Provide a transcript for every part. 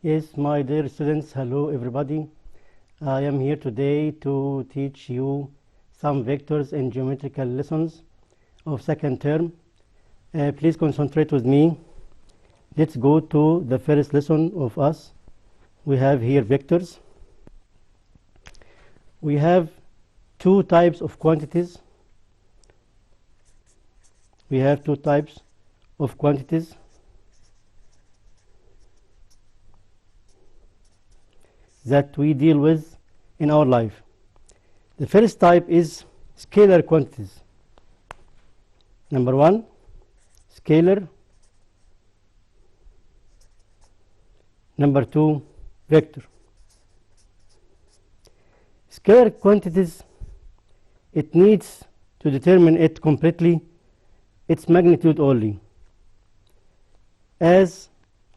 Yes, my dear students, hello everybody. I am here today to teach you some vectors and geometrical lessons of second term. Please concentrate with me. Let's go to the first lesson of us. We have here vectors. We have two types of quantities. We have two types of quantities. That we deal with in our life. The first type is scalar quantities. Number one, scalar. Number two, vector. Scalar quantities, it needs to determine it completely, its magnitude only, as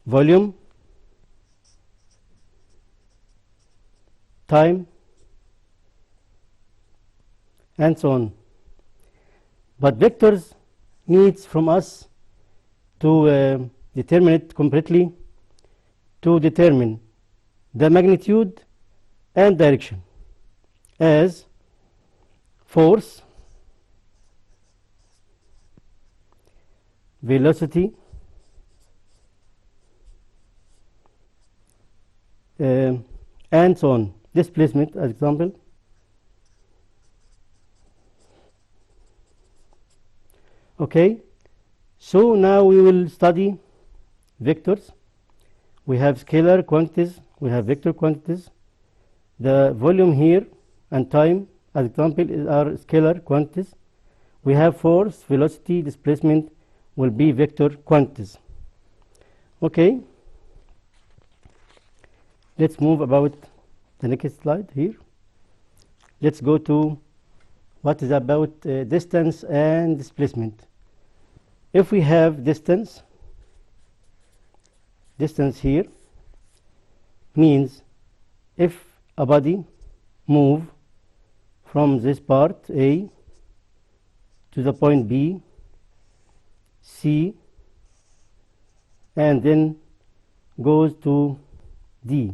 volume, time, and so on. But vectors needs from us to determine it completely, to determine the magnitude and direction as force, velocity, and so on. Displacement as example. Okay, so now we will study vectors. We have scalar quantities, we have vector quantities. The volume here and time as example are scalar quantities. We have force, velocity, displacement will be vector quantities. Okay, let's move about the next slide here. Let's go to what is about distance and displacement. If we have distance here means if a body move from this part A to the point B, C, and then goes to D.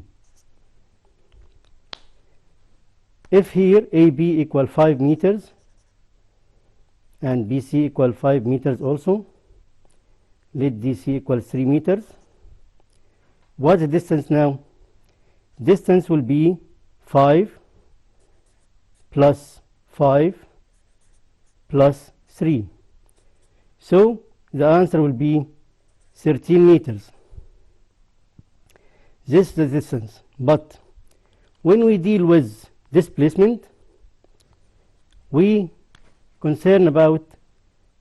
If here AB equal 5 meters and BC equal 5 meters also, let DC equal 3 meters. What's the distance now? Distance will be 5 plus 5 plus 3. So the answer will be 13 meters. This is the distance. But when we deal with displacement, we concern about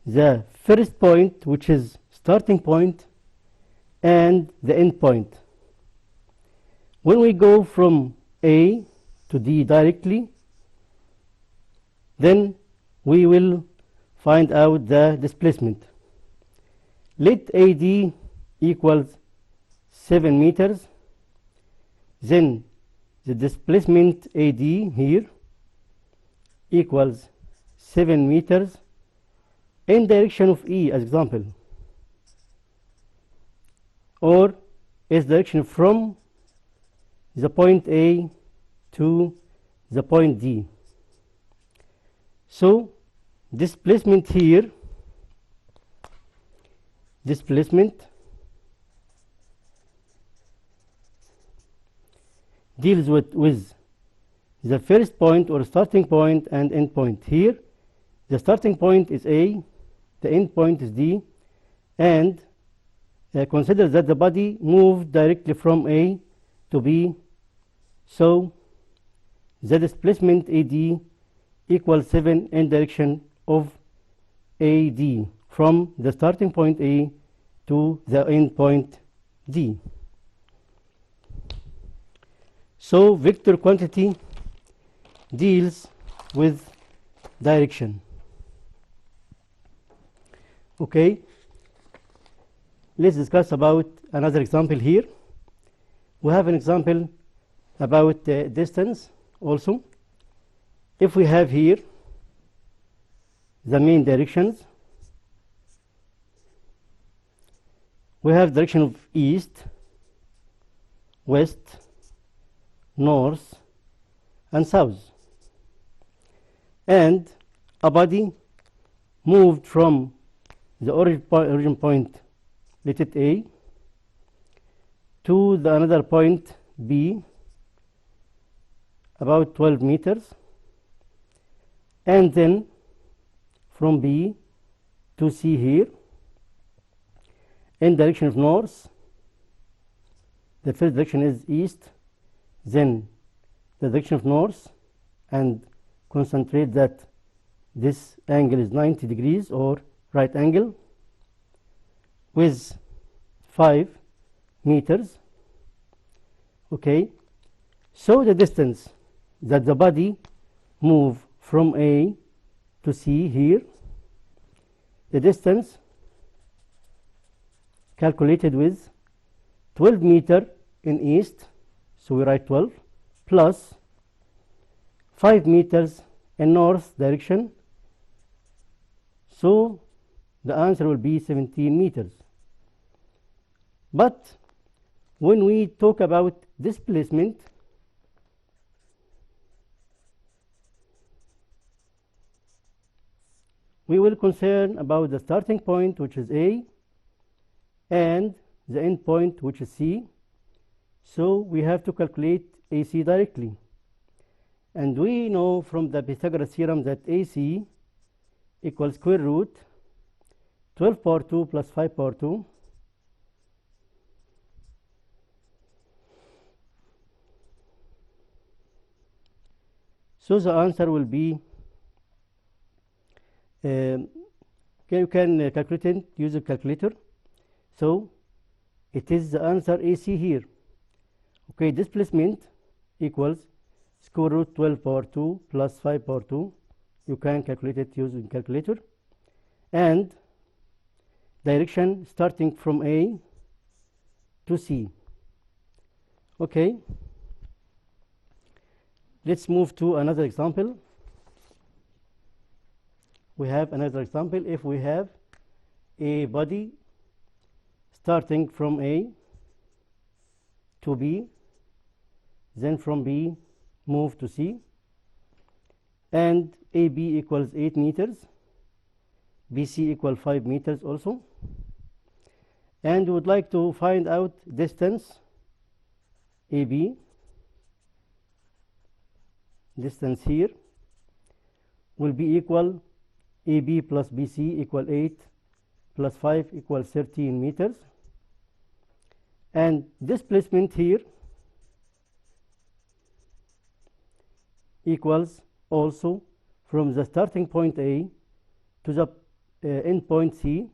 the first point, which is starting point, and the end point. When we go from A to D directly, then we will find out the displacement. Let AD equals 7 meters, then the displacement AD here equals 7 meters in direction of E as example, or is direction from the point A to the point D. So displacement here, displacement deals with the first point or starting point and end point. Here the starting point is A, the end point is D, and consider that the body moved directly from A to B, so the displacement AD equals 7 in direction of AD from the starting point A to the end point D. So vector quantity deals with direction. Okay, let's discuss about another example here. We have an example about distance also. If we have here the main directions, we have direction of east, west, north, and south. And a body moved from the origin point, let it A, to the another point B, about 12 meters, and then from B to C here, in direction of north. The first direction is east, then the direction of north, and concentrate that this angle is 90 degrees or right angle with 5 meters. Okay, so the distance that the body move from A to C here, the distance calculated with 12 meter in east, so we write 12, plus 5 meters in north direction, so the answer will be 17 meters. But when we talk about displacement, we will concern about the starting point, which is A, and the end point, which is C. So we have to calculate AC directly. And we know from the Pythagoras theorem that AC equals square root 12 power 2 plus 5 power 2 . So the answer will be, you can calculate it, use a calculator. So it is the answer AC here. Okay, displacement equals square root 12 power 2 plus 5 power 2. You can calculate it using calculator. And direction starting from A to C. Okay, let's move to another example. We have another example. If we have a body starting from A to B, then from B move to C, and AB equals 8 meters, BC equals 5 meters also, and we would like to find out distance AB. Distance here will be equal AB plus BC equal 8 plus 5 equals 13 meters, and displacement here equals also from the starting point A to the end point C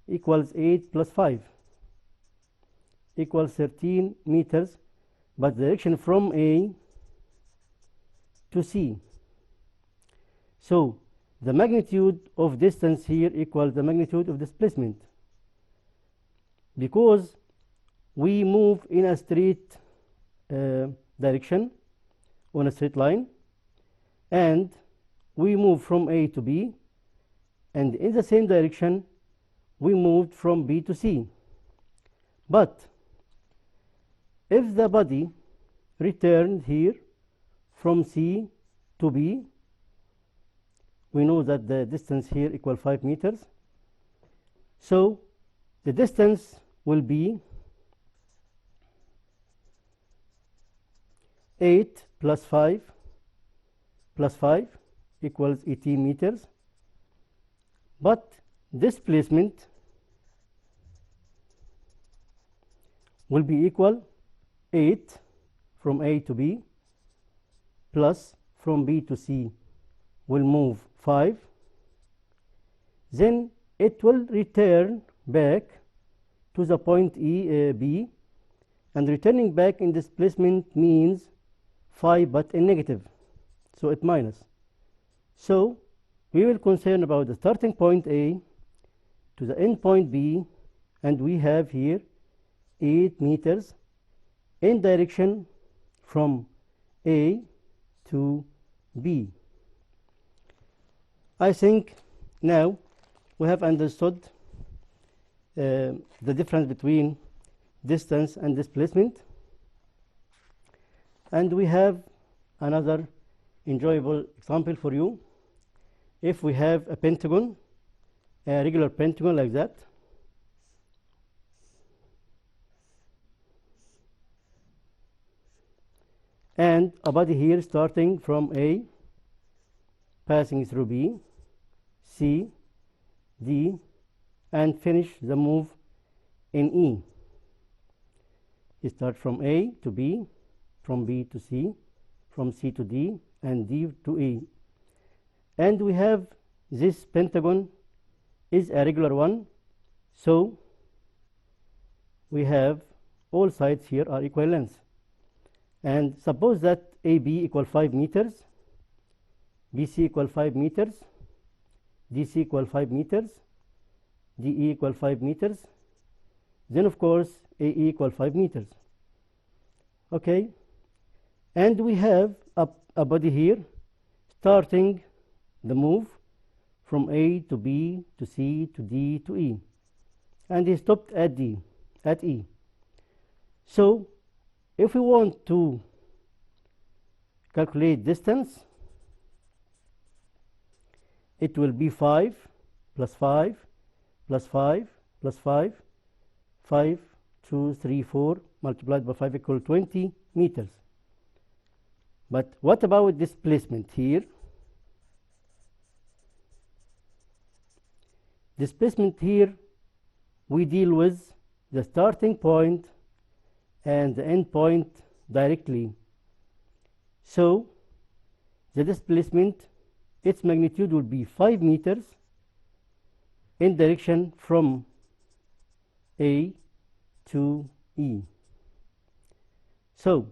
equals 8 plus 5 equals 13 meters, but direction from A to C. So the magnitude of distance here equals the magnitude of displacement, because we move in a straight direction on a straight line, and we move from A to B, and in the same direction we moved from B to C. But if the body returned here from C to B, we know that the distance here equals 5 meters. So the distance will be 8 plus 5 plus 5 equals 18 meters. But displacement will be equal 8 from A to B plus from B to C will move 5. Then it will return back to the point B, and returning back in displacement means 5 but in negative, so it minus. So we will concern about the starting point A to the end point B, and we have here 8 meters in direction from A to B. I think now we have understood the difference between distance and displacement. And we have another enjoyable example for you. If we have a pentagon, a regular pentagon like that, and a body here starting from A, passing through B, C, D, and finish the move in E. You start from A to B, from B to C, from C to D, and D to E. And we have this pentagon is a regular one, so we have all sides here are equal length. And suppose that AB equal 5 meters, BC equal 5 meters, DC equal 5 meters, DE equal 5 meters, then of course AE equal 5 meters. Okay, and we have a body here starting the move from A to B to C to D to E, and he stopped at D, at E. So if we want to calculate distance, it will be 5 plus 5 plus 5 plus 5, 5, 2, 3, 4 multiplied by 5 equal 20 meters. But what about displacement here? Displacement here, we deal with the starting point and the end point directly. So the displacement, its magnitude will be 5 meters in direction from A to E. So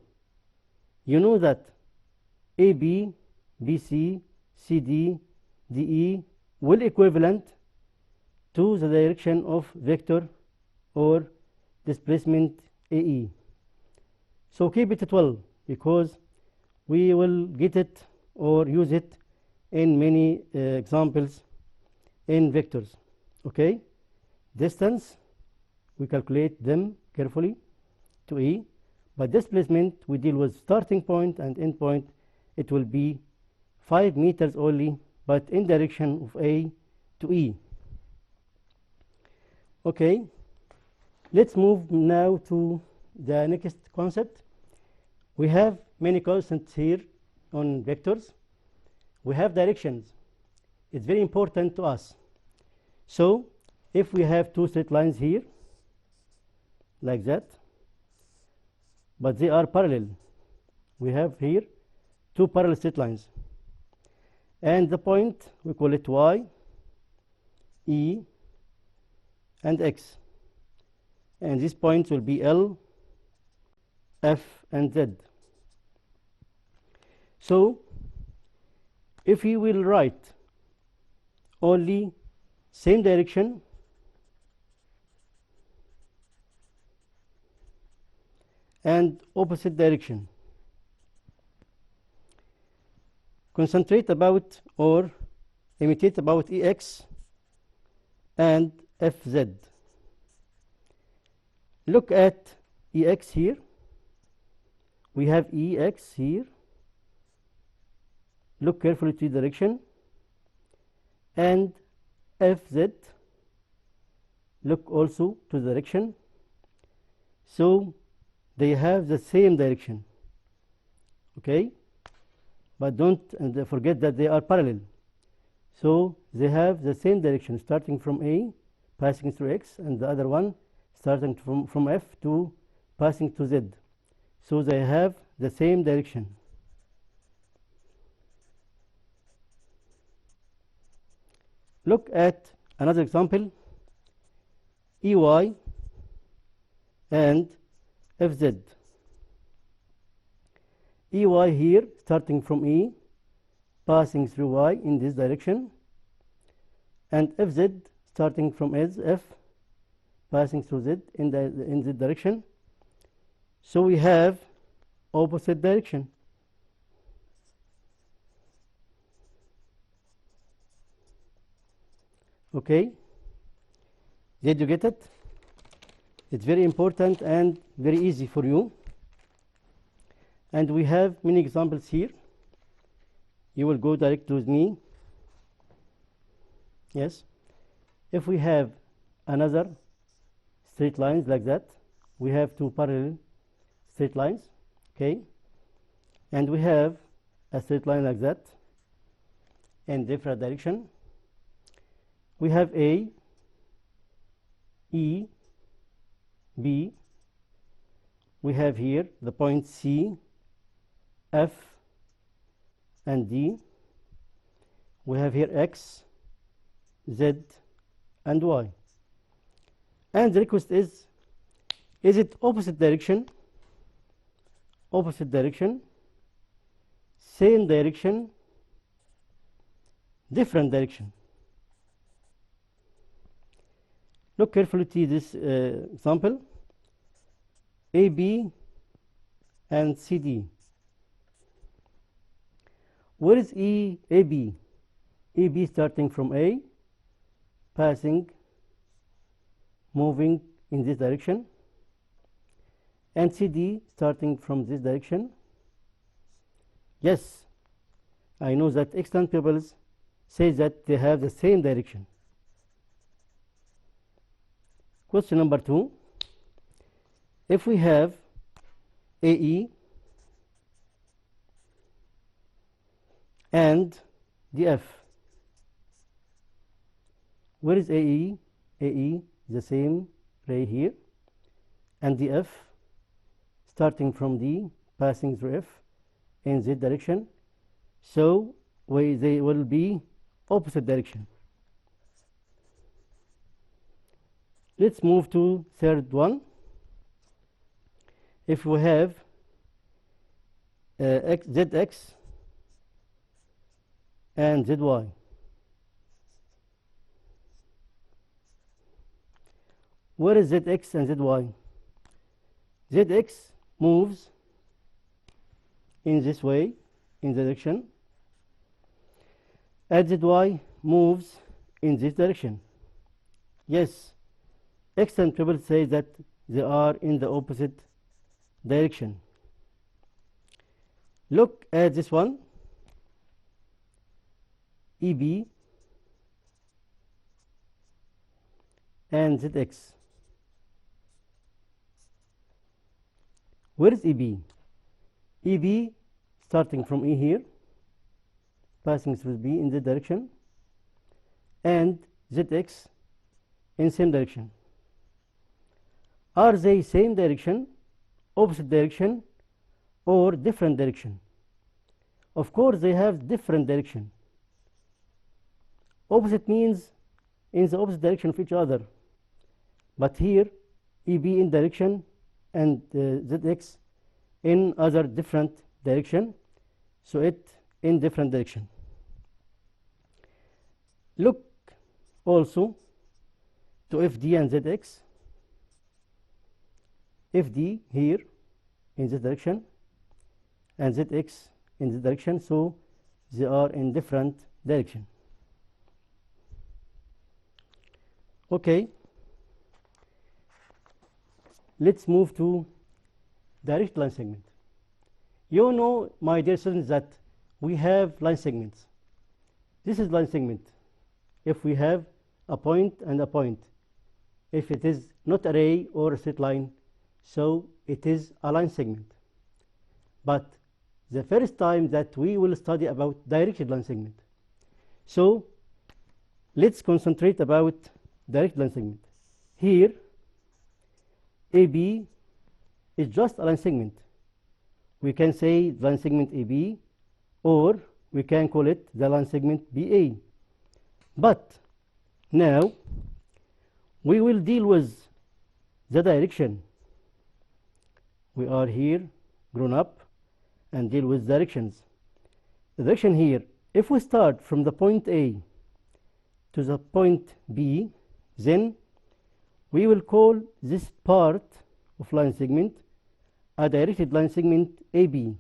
you know that AB, BC, CD, DE will equivalent to the direction of vector or displacement AE. So keep it 12 because we will get it or use it in many examples in vectors. Okay, distance, we calculate them carefully to E, but displacement we deal with starting point and end point. It will be 5 meters only, but in direction of A to E. Okay, let's move now to the next concept. We have many constants here on vectors. We have directions. It's very important to us. So if we have two straight lines here like that, but they are parallel, we have here two parallel straight lines, and the point we call it Y, E, and X, and these points will be L, F, and Z. So if we will write only same direction and opposite direction, concentrate about or imitate about EX and FZ. Look at EX here. We have EX here. Look carefully to the direction. And FZ, look also to the direction. So they have the same direction. Okay, but don't forget that they are parallel. So they have the same direction, starting from A, passing through X, and the other one starting from F to passing to Z. So they have the same direction. Look at another example, EY and FZ. EY here starting from E, passing through Y in this direction, and FZ starting from F, passing through Z in this direction. So we have opposite direction. Okay, did you get it? It's very important and very easy for you. And we have many examples here. You will go direct with me. Yes. If we have another straight lines like that, we have two parallel straight lines, okay, and we have a straight line like that in different direction. We have A, E, B. We have here the point C, F, and D. We have here X, Z, and Y. And the request is it opposite direction, same direction, different direction? Look carefully to this example. AB and CD. Where is AB? AB starting from A, moving in this direction, and CD starting from this direction. Yes, I know that excellent people say that they have the same direction. Question number 2. If we have AE and DF, where is AE? AE, the same ray here, and DF starting from D, passing through F in Z direction. So they will be opposite direction. Let's move to third one. If we have ZX and ZY, where is ZX and ZY? ZX moves in this way, in the direction, and ZY moves in this direction. Yes, excellent people say that they are in the opposite direction. Look at this one, EB and ZX. Where is EB? EB starting from E here, passing through B in the direction, and ZX in same direction. Are they same direction, opposite direction, or different direction? Of course they have different direction. Opposite means in the opposite direction of each other, but here EB in direction and ZX in other different direction, so it in different direction. Look also to FD and ZX. FD here in this direction and ZX in this direction, so they are in different direction. Okay, let's move to direct line segment. You know, my dear students, that we have line segments. This is line segment. If we have a point and a point, if it is not a ray or a straight line, so it is a line segment. But the first time that we will study about directed line segment. So let's concentrate about direct line segment. Here AB is just a line segment. We can say line segment AB, or we can call it the line segment BA. But now we will deal with the direction. We are here grown up and deal with directions. The direction here, if we start from the point A to the point B, then we will call this part of line segment a directed line segment AB,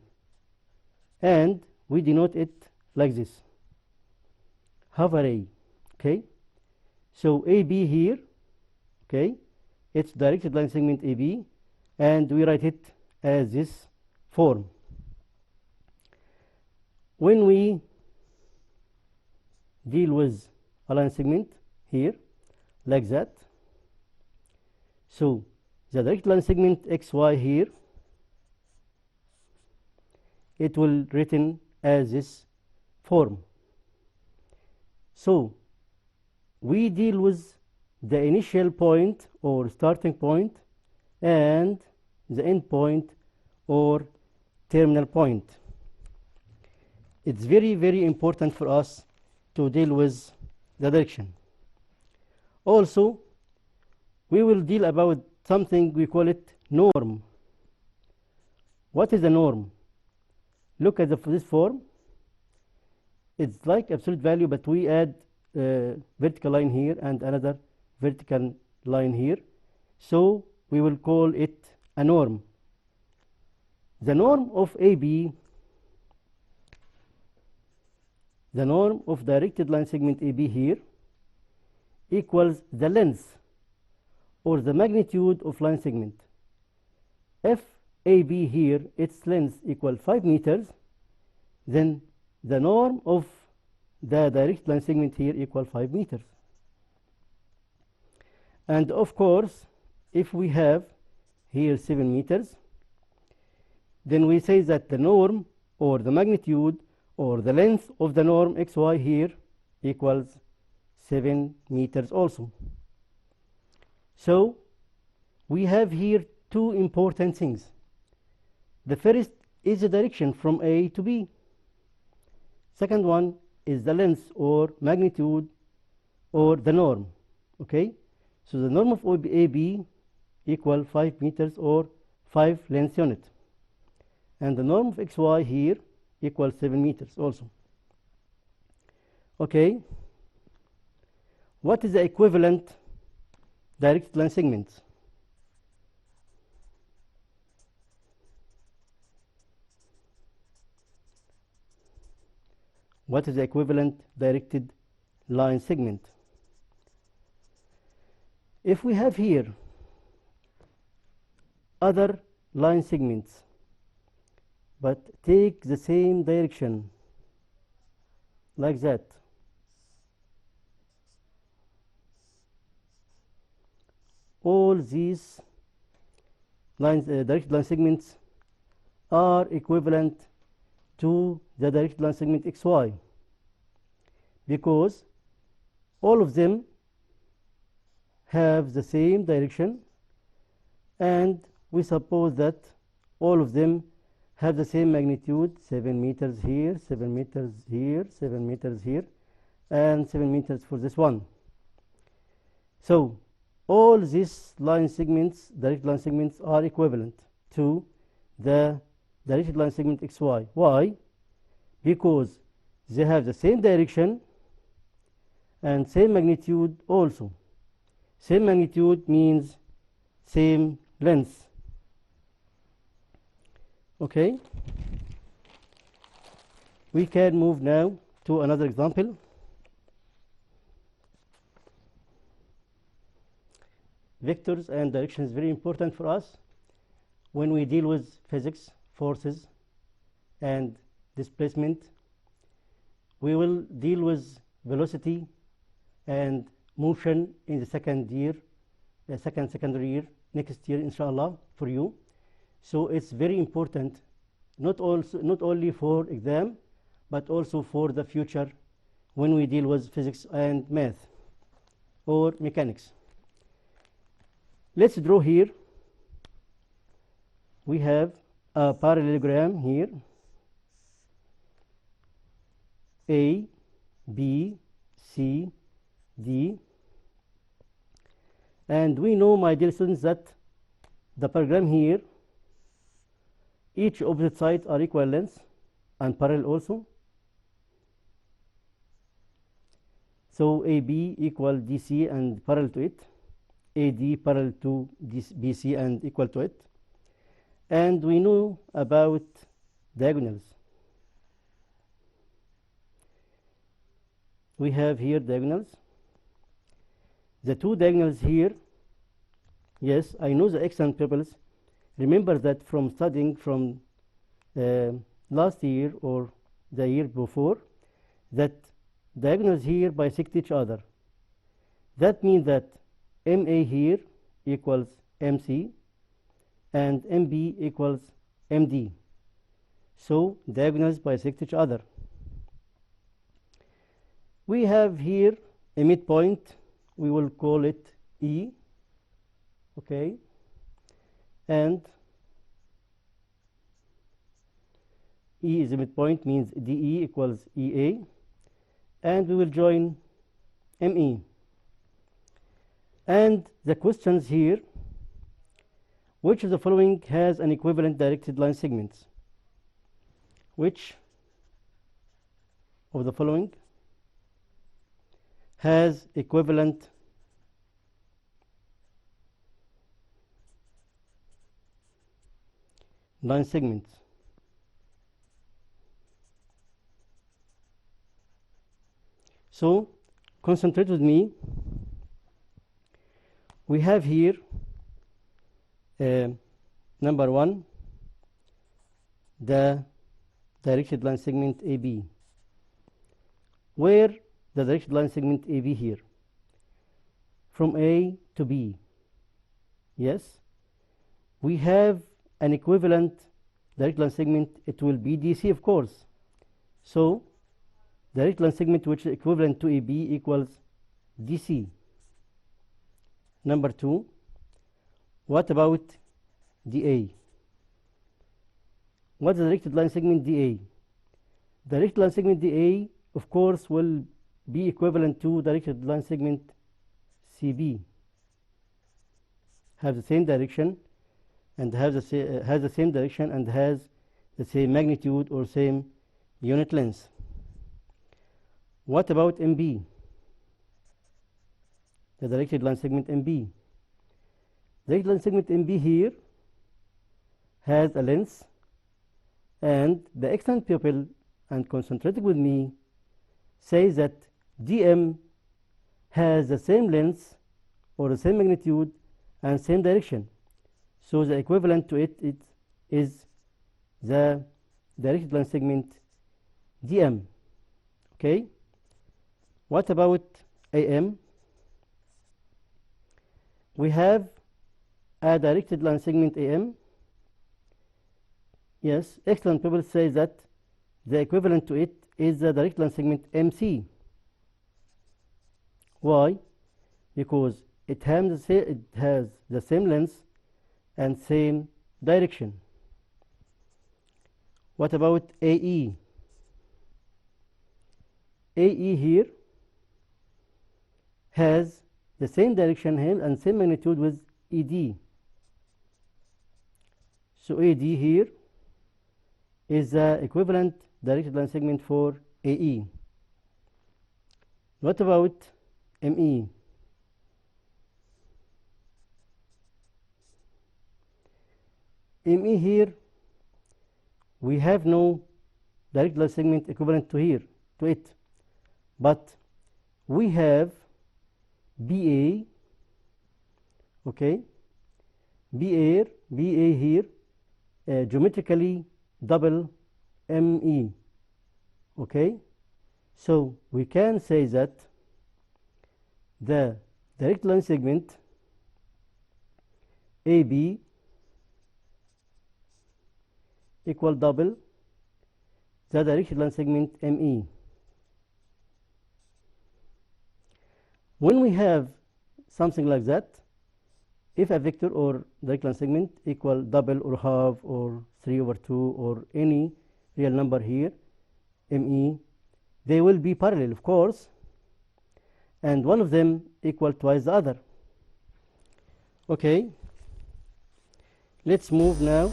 and we denote it like this, half a ray. Okay, so AB here, okay, it's directed line segment AB, and we write it as this form. when we deal with a line segment here like that, so the direct line segment xy here, it will written as this form. So we deal with the initial point or starting point and the end point or terminal point. It's very, very important for us to deal with the direction. Also, we will deal about something we call it norm. What is a norm? Look at this form. It's like absolute value, but we add vertical line here and another vertical line here. So we will call it a norm. The norm of AB, the norm of directed line segment AB here equals the length or the magnitude of line segment. If AB here, its length equals 5 meters, then the norm of the direct line segment here equals 5 meters. And of course, if we have here 7 meters, then we say that the norm or the magnitude or the length of the norm xy here equals 7 meters also. So we have here two important things. The first is the direction from A to B. Second one is the length or magnitude or the norm. Okay, so the norm of AB equal 5 meters or 5 length unit, and the norm of xy here equals 7 meters also. Okay, what is the equivalent direct line segments? What is the equivalent directed line segment? If we have here other line segments but take the same direction like that, all these lines, direct line segments are equivalent to the direct line segment xy, because all of them have the same direction, and we suppose that all of them have the same magnitude, 7 meters here, 7 meters here, 7 meters here, and 7 meters for this one. So all these line segments, direct line segments, are equivalent to the directed line segment xy. Why? Because they have the same direction and same magnitude also. Same magnitude means same length. Okay, we can move now to another example. Vectors and direction is very important for us when we deal with physics, forces and displacement. We will deal with velocity and motion in the second year, the secondary year, next year inshallah for you. So it's very important, not only for exam, but also for the future when we deal with physics and math or mechanics. Let's draw here. We have a parallelogram here, A, B, C, D. And we know, my dear students, that the parallelogram here, each opposite sides are equal length and parallel also. So AB equal DC and parallel to it, AD parallel to BC and equal to it. And we know about diagonals. We have here diagonals. The two diagonals here, yes, I know the x and pupils. Remember that from studying from last year or the year before, that diagonals here bisect each other. That means that MA here equals MC and MB equals MD. So diagonals bisect each other. We have here a midpoint. We will call it E. Okay. And E is a midpoint, means DE equals EA. And we will join ME. And the questions here, which of the following has an equivalent directed line segments? Which of the following has equivalent line segments? So concentrate with me. We have here number 1, the directed line segment AB. Where the directed line segment AB here? From A to B. Yes. We have an equivalent directed line segment. It will be DC, of course. So direct line segment which is equivalent to AB equals DC. Number 2, what about DA? What is the directed line segment DA? The directed line segment DA, of course, will be equivalent to directed line segment CB. Have the same direction and has the same direction and has the same magnitude or same unit length. What about MB? The directed line segment MB. Directed line segment MB here has a length, and the excellent pupil and concentrating with me says that DM has the same length or the same magnitude and same direction. So the equivalent to it is the directed line segment DM. Okay. What about AM? We have a directed line segment AM. Yes, excellent people say that the equivalent to it is the directed line segment MC. Why? Because it has the same length and same direction. What about AE? AE here has the same direction and same magnitude with ED. So AD here is the equivalent directed line segment for AE. What about ME? ME here, we have no directed line segment equivalent to it, but we have BA. Okay, BA here geometrically double ME. Okay, so we can say that the direct line segment AB equal double the directed line segment ME. When we have something like that, if a vector or direct line segment equal double or half or 3/2 or any real number here, ME, they will be parallel, of course, and one of them equal twice the other. Okay, let's move now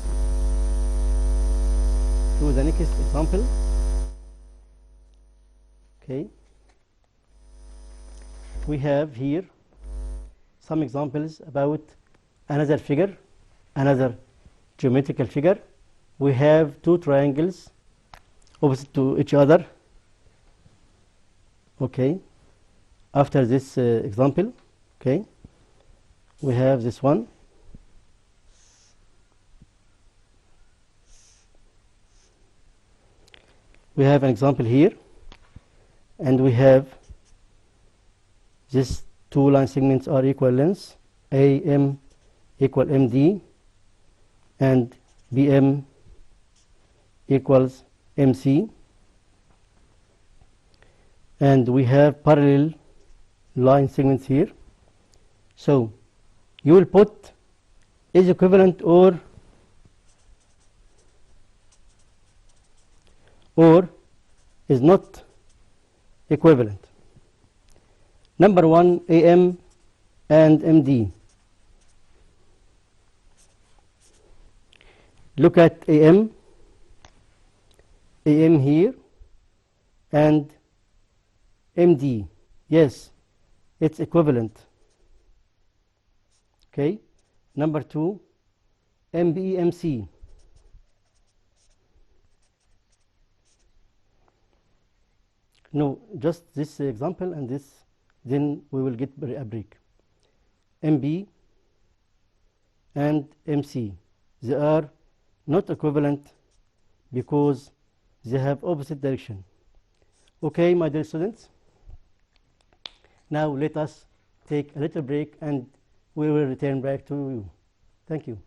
to the next example. Okay, we have here some examples about another figure, another geometrical figure. We have two triangles opposite to each other. Okay, after this example, okay, we have this one. we have an example here, and we have these two line segments are equal lengths, AM equal MD and BM equals MC, and we have parallel line segments here. So you will put is equivalent or is not equivalent. Number one, AM and MD. Look at AM here and MD. Yes, it's equivalent. Okay. Number two, MB, MC. No, just this example and this, then we will get a break. MB and MC, they are not equivalent because they have opposite direction. Okay, my dear students, now let us take a little break and we will return back to you. Thank you.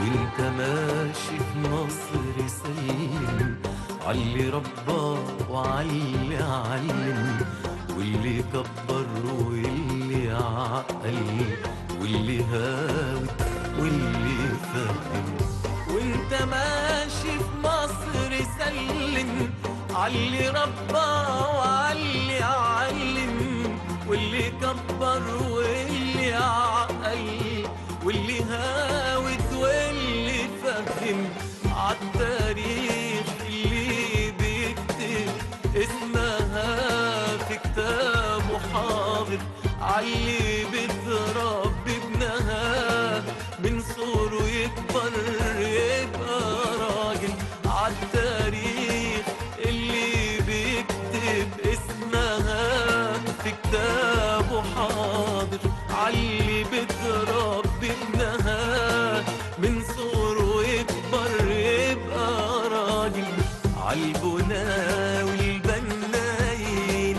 وانت ماشي في مصر سلم عاللي ربى وعاللي علم، واللي كبر واللي عقل، واللي هاوي واللي فهم. وانت ماشي في مصر سلم عاللي ربى وعاللي علم، واللي كبر واللي عقل، واللي هاوت واللي فهم. عالتاريخ اللي بيكتب اسمها في كتابه حاضر، عاللي بتربي ابنها من صغره يكبر يبقى راجل. عالتاريخ اللي بيكتب اسمها في كتابه حاضر، عاللي بتربي ابنها من صغره يكبر يبقى راجل. عالبنا والبنايين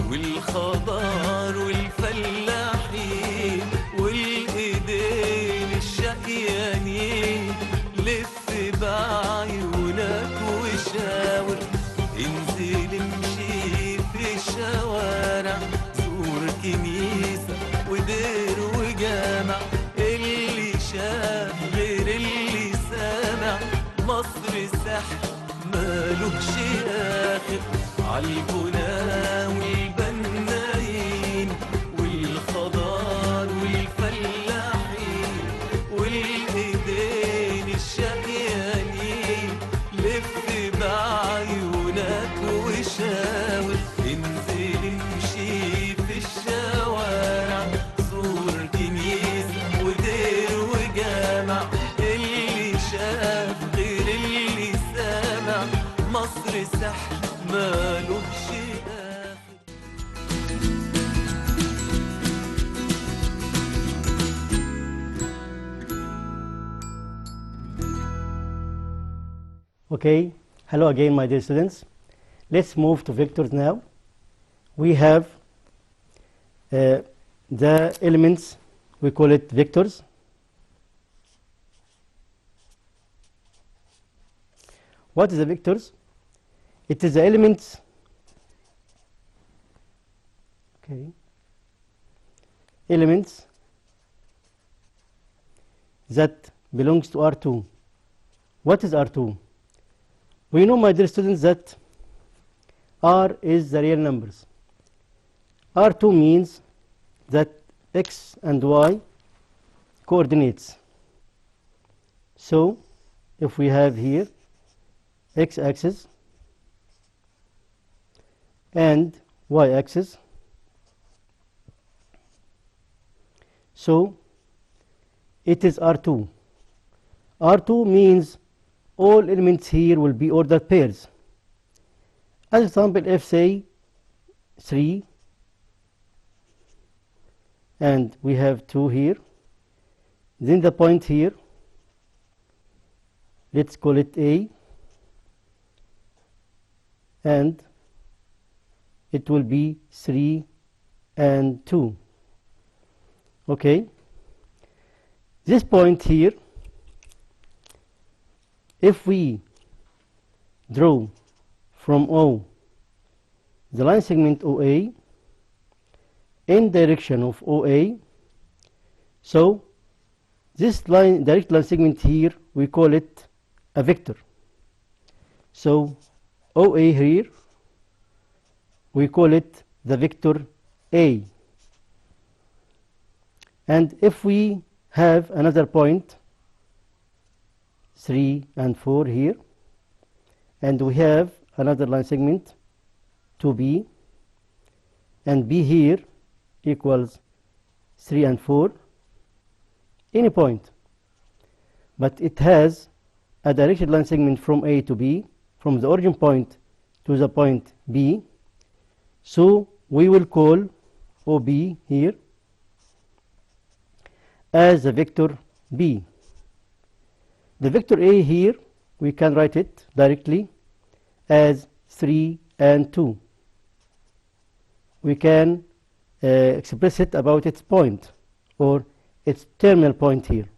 والخضار والفلاحين والايدين الشقيانين، لف بعيونك وشاور، انزل امشي في الشوارع، زور كنيسة ودير وجامع. اللي شاف غير اللي سامع، مصر سحر مالوش آخر. عالبنا والبنايين والخضار والفلاحين والايدين الشقيانين، لف بعيونك وشاور، انزل امشي في الشوارع، زور كنيسة ودير وجامع. اللي شاف غير اللي سامع، مصر سحر مالوش آخر. Okay, hello again, my dear students. Let's move to vectors now. We have the elements, we call it vectors. What is the vectors? It is the elements, okay, elements that belongs to R2. What is R2? We know, my dear students, that R is the real numbers. R2 means that X and Y coordinates. So if we have here x-axis and y-axis, so it is R2. R2 means all elements here will be ordered pairs. As example, if say 3 and we have 2 here, then the point here, let's call it A, and it will be 3 and 2. Okay, this point here, if we draw from O the line segment OA in direction of OA, so this direct line segment here, we call it a vector. So OA here, we call it the vector A. And if we have another point 3 and 4 here, and we have another line segment 2B, and B here equals 3 and 4, any point, but it has a directed line segment from A to B, from the origin point to the point B, so we will call OB here as the vector B. The vector A here, we can write it directly as 3 and 2. We can express it about its point or its terminal point here,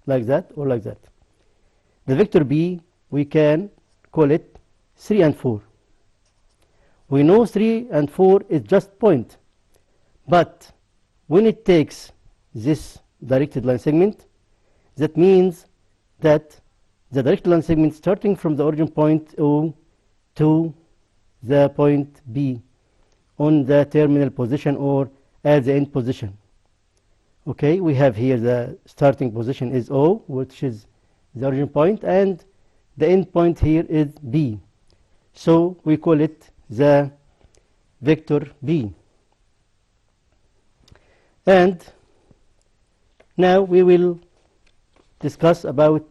like that or like that. The vector B, we can call it 3 and 4. We know 3 and 4 is just point, but when it takes this directed line segment, that means that the directed line segment starting from the origin point O to the point B on the terminal position or at the end position. Okay, we have here the starting position is O, which is the origin point, and the end point here is B. So we call it the vector B. And now we will discuss about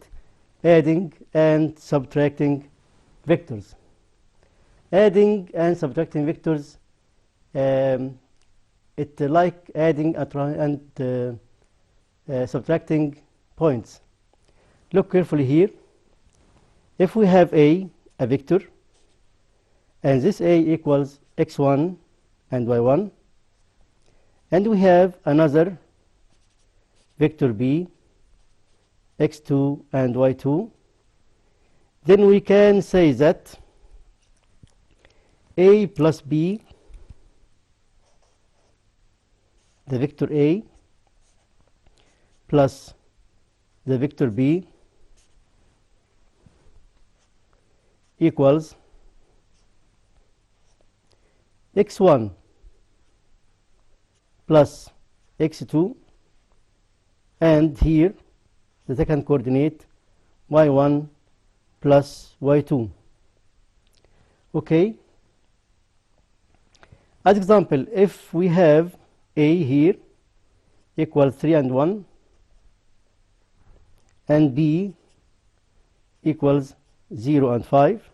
adding and subtracting vectors. Adding and subtracting vectors, it's like adding and subtracting points. Look carefully here. If we have a vector, and this A equals x1 and y1, and we have another vector B, x2 and y2, then we can say that A plus B, the vector A plus the vector B equals x1 plus x2, and here the second coordinate y1 plus y2. Okay, as example, if we have A here equals 3 and 1 and B equals 0 and 5,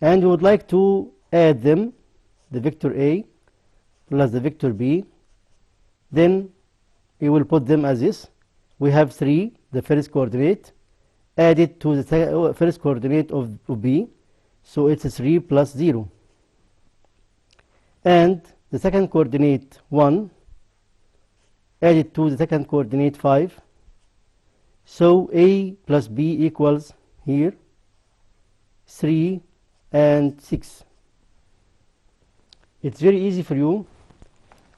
and we would like to add them, the vector A plus the vector B, then we will put them as this. We have 3, the first coordinate, added to the first coordinate of B, so it's 3 plus 0. And the second coordinate 1, added to the second coordinate 5, so A plus B equals here 3 and 6. It's very easy for you.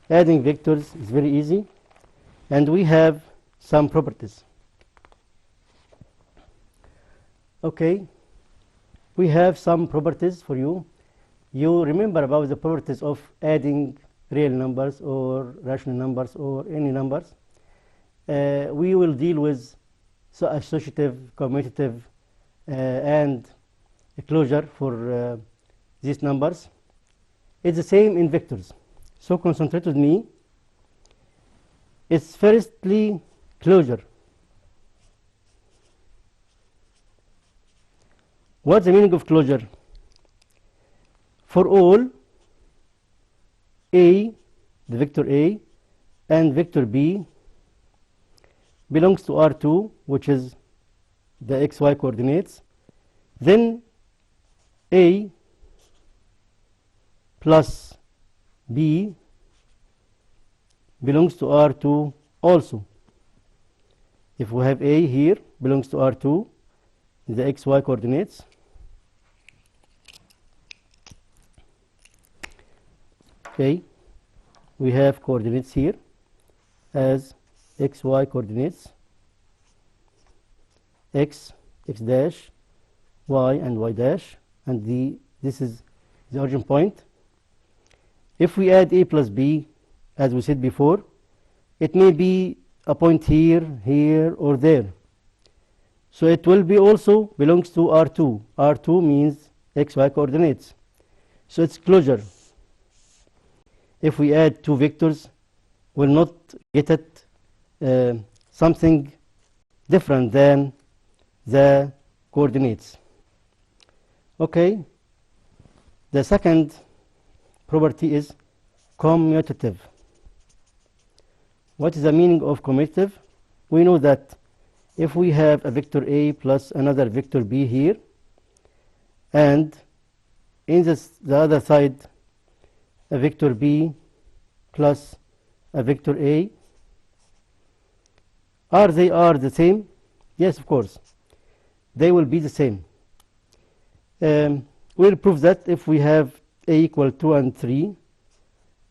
Adding vectors is very easy, and we have some properties. Okay, we have some properties for you. You remember about the properties of adding real numbers or rational numbers or any numbers. we will deal with associative, commutative, and closure for these numbers. It's the same in vectors. So concentrate with me. It's firstly closure. What's the meaning of closure? For all A, the vector A, and vector B belongs to R2, which is the XY coordinates, then A plus B belongs to R2 also. If we have A here belongs to R2, the XY coordinates, okay, we have coordinates here as XY coordinates, X, X dash, Y and Y dash, and this is the origin point. If we add A plus B, as we said before, it may be a point here, here, or there. So it will be also belongs to R2. R2 means XY coordinates. So it's closure. If we add two vectors, we'll not get it something different than the coordinates. Okay. The second property is commutative. What is the meaning of commutative? We know that if we have a vector A plus another vector B here, and in the other side a vector B plus a vector A, are they the same? Yes, of course. They will be the same. We'll prove that if we have A equal 2 and 3,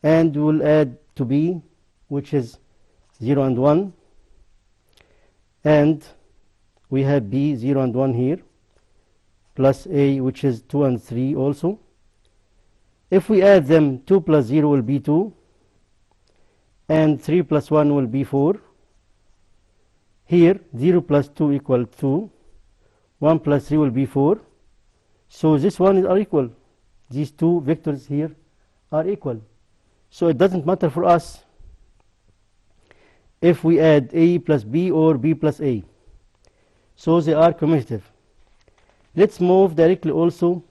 and we'll add to B, which is 0 and 1, and we have B 0 and 1 here, plus A, which is 2 and 3 also. If we add them, 2 plus 0 will be 2, and 3 plus 1 will be 4. Here 0 plus 2 equal 2, 1 plus 3 will be 4. So this one are equal. These two vectors here are equal. So it doesn't matter for us if we add A plus B or B plus A. So they are commutative. Let's move directly also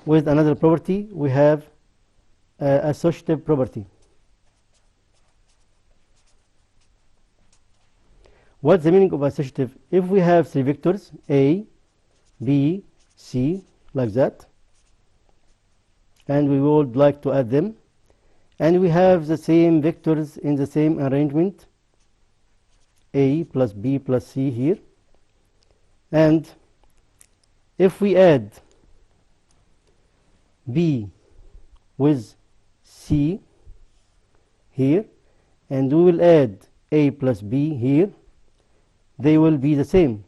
with another property. We have associative property. What's the meaning of associative? If we have three vectors, A, B, C, like that, and we would like to add them, and we have the same vectors in the same arrangement, A plus B plus C here, and if we add B with C here, and we will add A plus B here, they will be the same.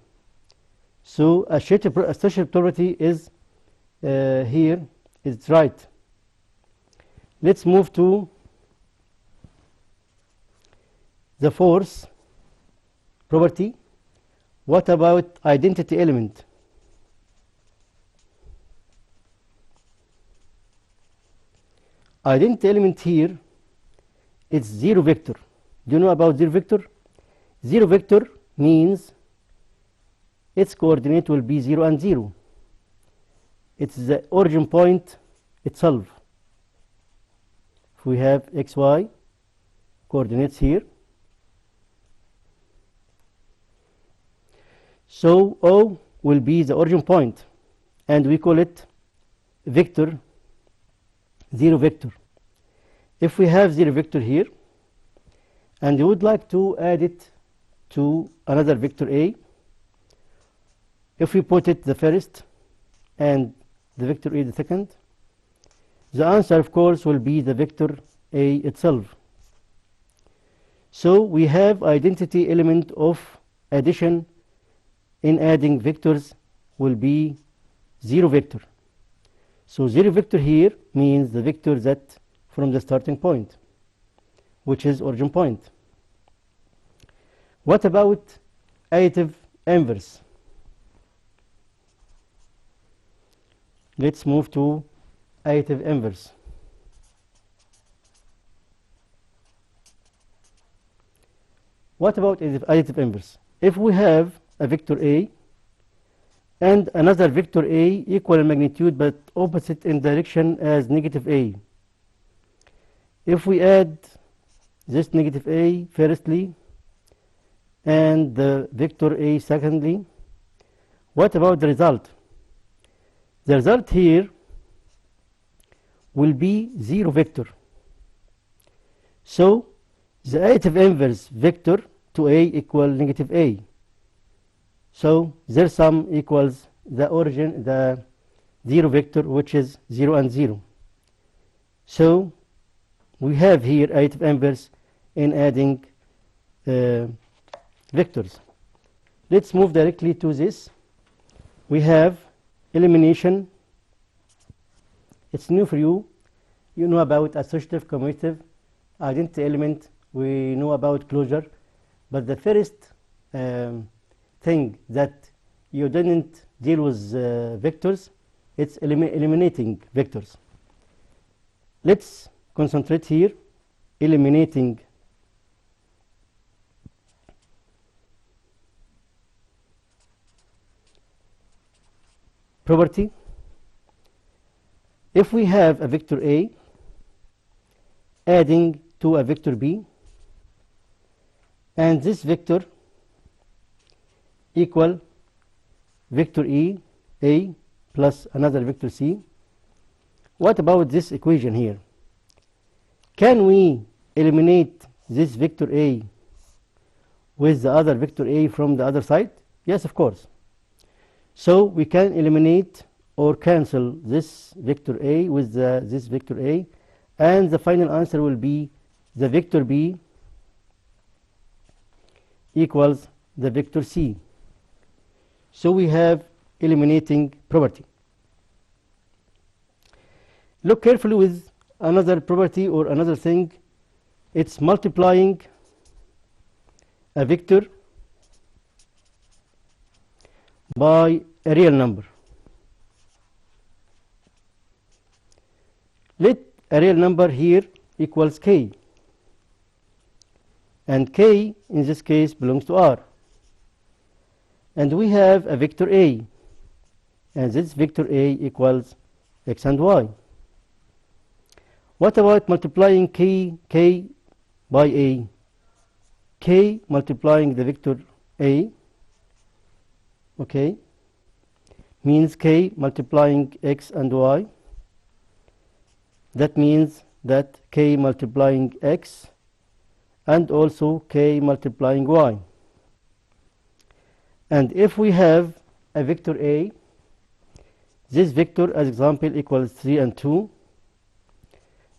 So associative property is here is right. Let's move to the fourth property. What about identity element? Identity element here is zero vector. Do you know about zero vector? Zero vector means its coordinate will be 0 and 0. It's the origin point itself. If we have xy coordinates here, so O will be the origin point, and we call it vector, zero vector. If we have zero vector here, and you would like to add it to another vector A, if we put it the first and the vector A the second, the answer of course will be the vector A itself. So we have identity element of addition in adding vectors will be zero vector. So zero vector here means the vector that from the starting point, which is origin point. What about additive inverse? Let's move to additive inverse. What about additive inverse? If we have a vector A and another vector A equal in magnitude but opposite in direction as negative A, if we add this negative A firstly and the vector A secondly, what about the result? The result here will be 0 vector. So the additive inverse vector to A equal negative A. So their sum equals the origin, the 0 vector, which is 0 and 0. So we have here additive inverse in adding vectors. Let's move directly to this. We have elimination. It's new for you. You know about associative, commutative, identity element. We know about closure. But the first thing that you didn't deal with vectors, it's eliminating vectors. Let's concentrate here. Eliminating property. If we have a vector A adding to a vector B, and this vector equal vector E A plus another vector C, what about this equation here? Can we eliminate this vector A with the other vector A from the other side? Yes, of course. So we can eliminate or cancel this vector A with this vector A, and the final answer will be the vector B equals the vector C. So we have eliminating property. Look carefully with another property or another thing. It's multiplying a vector by a real number. Let a real number here equals k, and k in this case belongs to R, and we have a vector A, and this vector A equals x and y. What about multiplying k by A? K multiplying the vector A, okay, means k multiplying x and y. That means that k multiplying x and also k multiplying y. And if we have a vector A, this vector as example equals 3 and 2,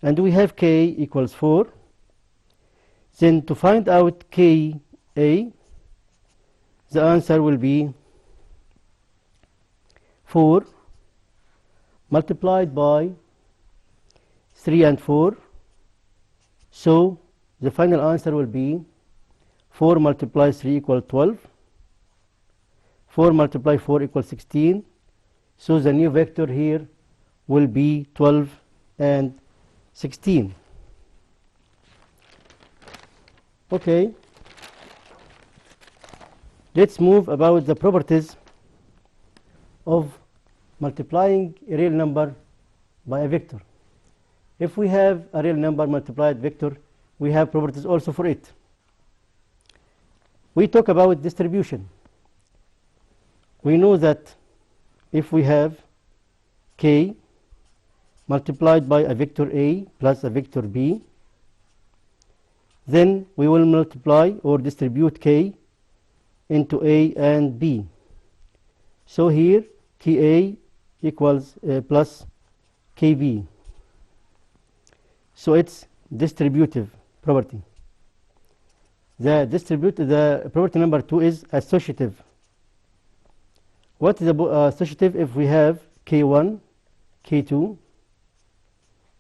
and we have k equals 4, then to find out k A, the answer will be 4 multiplied by 3 and 4. So the final answer will be 4 multiplied 3 equals 12. 4 multiplied 4 equals 16. So the new vector here will be 12 and 16. Okay. Let's move about the properties of multiplying a real number by a vector. If we have a real number multiplied vector, we have properties also for it. We talk about distribution. We know that if we have k multiplied by a vector A plus a vector B, then we will multiply or distribute k into A and B. So here Ka equals plus Kb. So it's distributive property. The property number 2 is associative. What is associative? If we have k1, k2,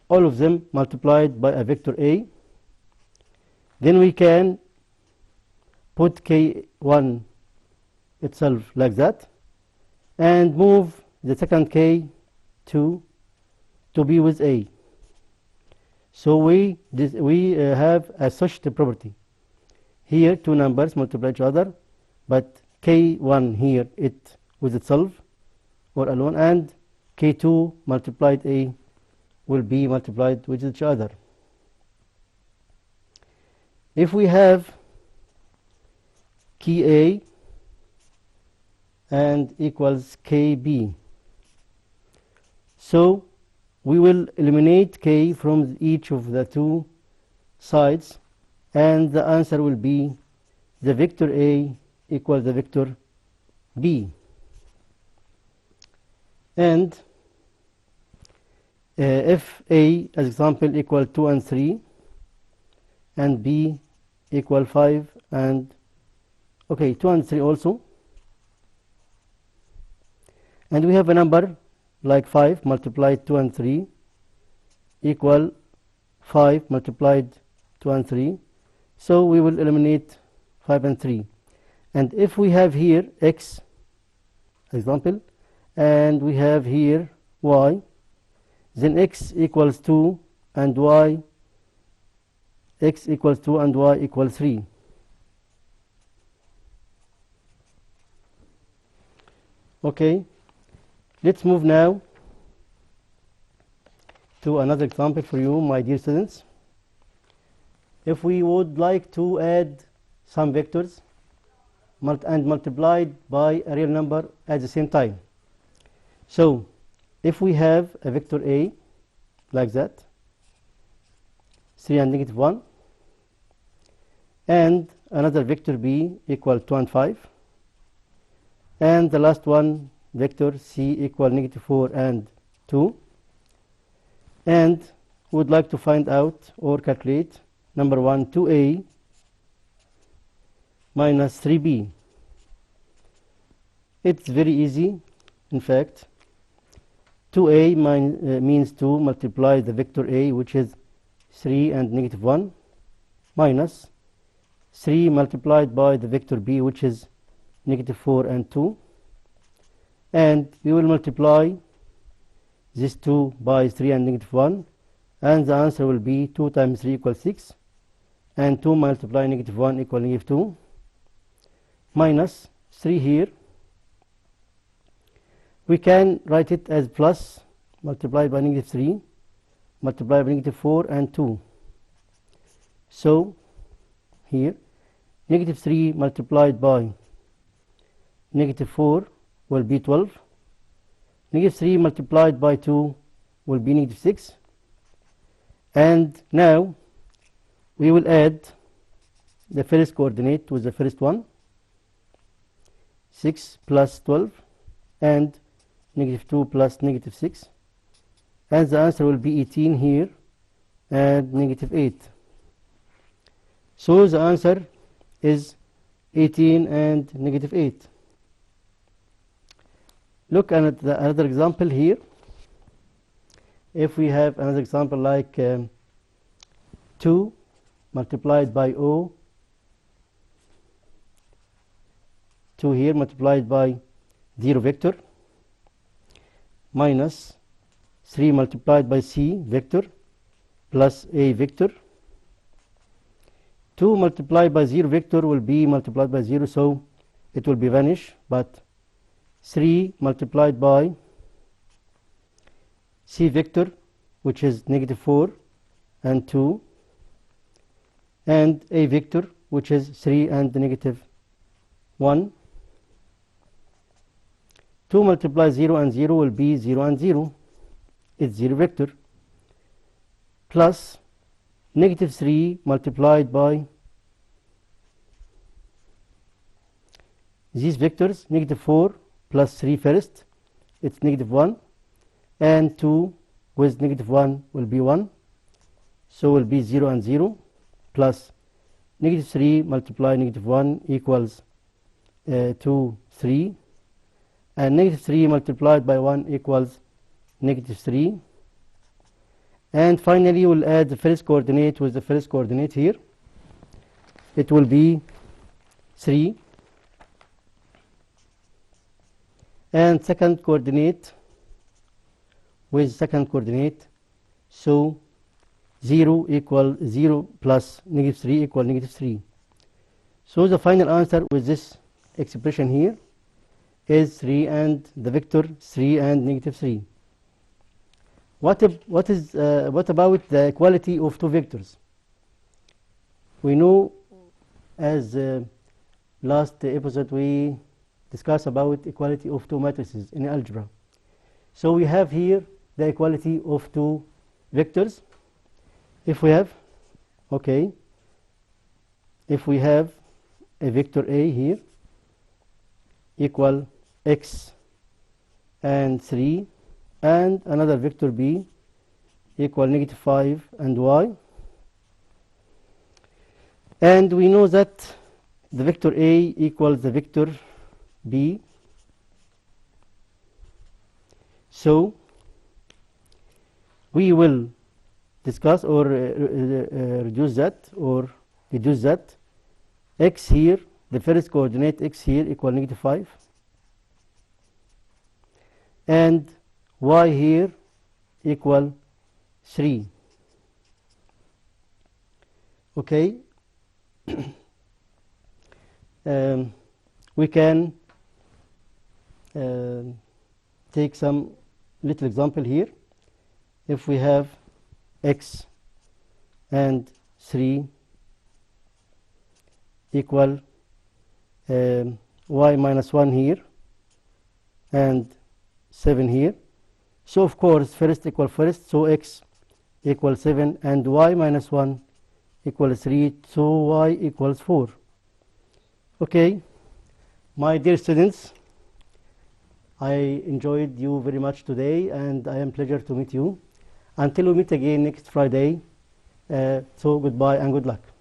all of them multiplied by a vector A, then we can put K1 itself like that, and move the second K to be with A. So we have associative property. Here two numbers multiply each other, but K1 here it with itself or alone, and K2 multiplied A will be multiplied with each other. If we have key A and equals KB, so we will eliminate K from each of the two sides, and the answer will be the vector A equals the vector B. And if A, as example, equal 2 and 3, and B equal 5 and 2 and 3 also, and we have a number like 5 multiplied 2 and 3 equal 5 multiplied 2 and 3, so we will eliminate 5 and 3. And if we have here x example and we have here y, then x equals 2 and y equals 3. Okay, let's move now to another example for you, my dear students. If we would like to add some vectors and multiplied by a real number at the same time. So if we have a vector A like that, 3 and negative 1, and another vector B equal 2 and 5, and the last one vector C equal negative 4 and 2, and we would like to find out or calculate number 1, 2A minus 3B. It's very easy. In fact, 2A means to multiply the vector A, which is 3 and negative 1, minus 3 multiplied by the vector B, which is negative 4 and 2, and we will multiply this 2 by 3 and negative 1, and the answer will be 2 times 3 equals 6, and 2 multiply negative 1 equal negative 2, minus 3 here. We can write it as plus multiplied by negative 3 multiplied by negative 4 and 2. So here negative 3 multiplied by negative 4 will be 12. Negative 3 multiplied by 2 will be negative 6. And now we will add the first coordinate with the first one, 6 plus 12, and negative 2 plus negative 6, and the answer will be 18 here and negative 8. So the answer is 18 and negative 8. Look at another example here. If we have another example like 2 multiplied by O, 2 here multiplied by 0 vector, minus 3 multiplied by C vector plus A vector. 2 multiplied by 0 vector will be multiplied by 0, so it will be vanish, but 3 multiplied by C vector, which is negative 4 and 2, and A vector, which is 3 and negative 1. 2 multiply 0 and 0 will be 0 and 0. It's 0 vector. Plus negative 3 multiplied by these vectors, negative 4 plus 3 first, it's negative 1, and 2 with negative 1 will be 1, so will be 0 and 0, plus negative 3 multiply negative 1 equals 2, 3, and negative 3 multiplied by 1 equals negative 3, and finally we'll add the first coordinate with the first coordinate here. It will be 3, and second coordinate with second coordinate, so 0 equal 0 plus negative 3 equal negative 3. So the final answer with this expression here is 3 and the vector 3 and negative 3. What about the equality of two vectors? We know, as last episode we discussed about equality of two matrices in algebra. So we have here the equality of two vectors. If we have, okay, if we have a vector A here equal x and 3, and another vector B equal negative 5 and y, and we know that the vector A equals the vector B, so we will discuss or reduce that x here, the first coordinate x here equal negative 5, and y here equal 3. Okay. We can take some little example here. If we have x and 3 equal y minus 1 here and 7 here, so of course first equal first, so x equals 7 and y minus 1 equals 3, so y equals 4. Okay, my dear students, I enjoyed you very much today, and I am pleasure to meet you. Until we meet again next Friday, so goodbye and good luck.